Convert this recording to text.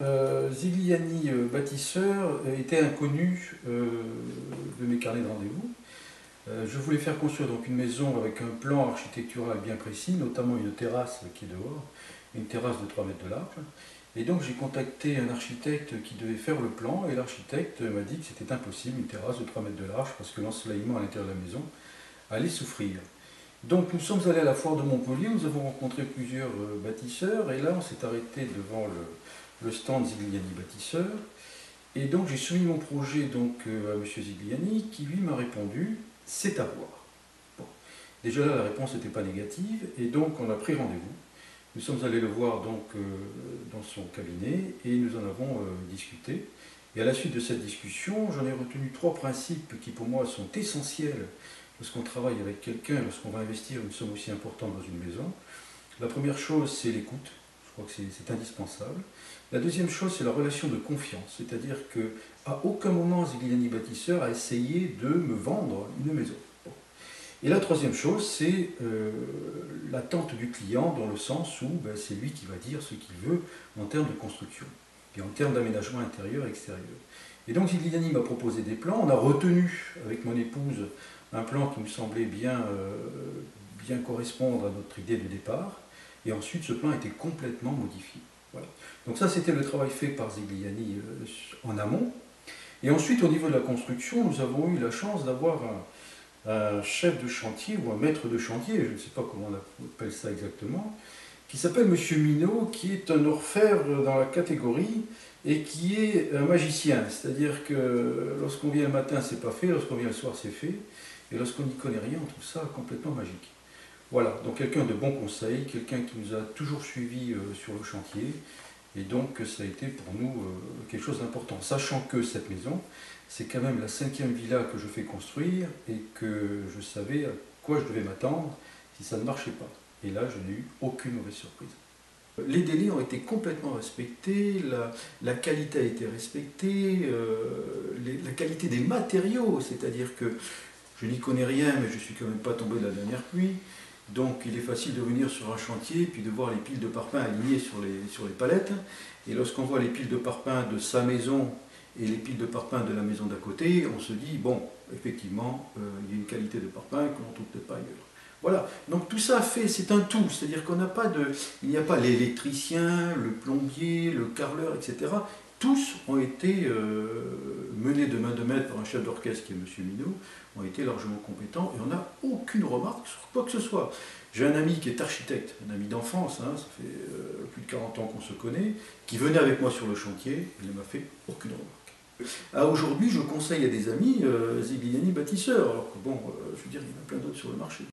Zigliani bâtisseur était inconnu de mes carnets de rendez-vous. Je voulais faire construire donc une maison avec un plan architectural bien précis, notamment une terrasse qui est dehors, une terrasse de 3 mètres de large. Et donc j'ai contacté un architecte qui devait faire le plan, et l'architecte m'a dit que c'était impossible, une terrasse de 3 mètres de large, parce que l'ensoleillement à l'intérieur de la maison allait souffrir. Donc nous sommes allés à la foire de Montpellier, nous avons rencontré plusieurs bâtisseurs, et là on s'est arrêté devant le stand Zigliani bâtisseur. Et donc j'ai soumis mon projet à M. Zigliani, qui lui m'a répondu « c'est à voir ». Bon. Déjà là la réponse n'était pas négative, et donc on a pris rendez-vous. Nous sommes allés le voir dans son cabinet, et nous en avons discuté. Et à la suite de cette discussion, j'en ai retenu 3 principes qui pour moi sont essentiels lorsqu'on travaille avec quelqu'un, lorsqu'on va investir une somme aussi importante dans une maison. La première chose, c'est l'écoute. Je crois que c'est indispensable. La deuxième chose, c'est la relation de confiance. C'est-à-dire qu'à aucun moment, Zigliani bâtisseur a essayé de me vendre une maison. Bon. Et la troisième chose, c'est l'attente du client, dans le sens où c'est lui qui va dire ce qu'il veut en termes de construction et en termes d'aménagement intérieur et extérieur. Et donc Zigliani m'a proposé des plans. On a retenu avec mon épouse un plan qui nous semblait bien correspondre à notre idée de départ. Et ensuite, ce plan a été complètement modifié. Voilà. Donc ça, c'était le travail fait par Zigliani en amont. Et ensuite, au niveau de la construction, nous avons eu la chance d'avoir un chef de chantier ou un maître de chantier, je ne sais pas comment on appelle ça exactement, qui s'appelle M. Minot, qui est un orfèvre dans la catégorie et qui est un magicien. C'est-à-dire que lorsqu'on vient le matin, c'est pas fait, lorsqu'on vient le soir, c'est fait, et lorsqu'on n'y connaît rien, on trouve ça complètement magique. Voilà, donc quelqu'un de bon conseil, quelqu'un qui nous a toujours suivis sur le chantier, et donc ça a été pour nous quelque chose d'important, sachant que cette maison, c'est quand même la 5e villa que je fais construire, et que je savais à quoi je devais m'attendre si ça ne marchait pas. Et là, je n'ai eu aucune mauvaise surprise. Les délais ont été complètement respectés, la qualité a été respectée, la qualité des matériaux, c'est-à-dire que je n'y connais rien, mais je ne suis quand même pas tombé de la dernière pluie. Donc il est facile de venir sur un chantier puis de voir les piles de parpaing alignées sur les palettes. Et lorsqu'on voit les piles de parpaing de sa maison et les piles de parpaing de la maison d'à côté, on se dit, bon, effectivement, il y a une qualité de parpaing qu'on ne trouve peut-être pas ailleurs. Voilà, donc tout ça fait, c'est un tout, c'est-à-dire il n'y a pas l'électricien, le plombier, le carreleur, etc. Tous ont été menés de main de maître par un chef d'orchestre qui est M. Minot, ont été largement compétents et on n'a aucune remarque sur quoi que ce soit. J'ai un ami qui est architecte, un ami d'enfance, hein, ça fait plus de 40 ans qu'on se connaît, qui venait avec moi sur le chantier, il ne m'a fait aucune remarque. Aujourd'hui, je conseille à des amis Zigliani bâtisseur, alors que bon, je veux dire, il y en a plein d'autres sur le marché.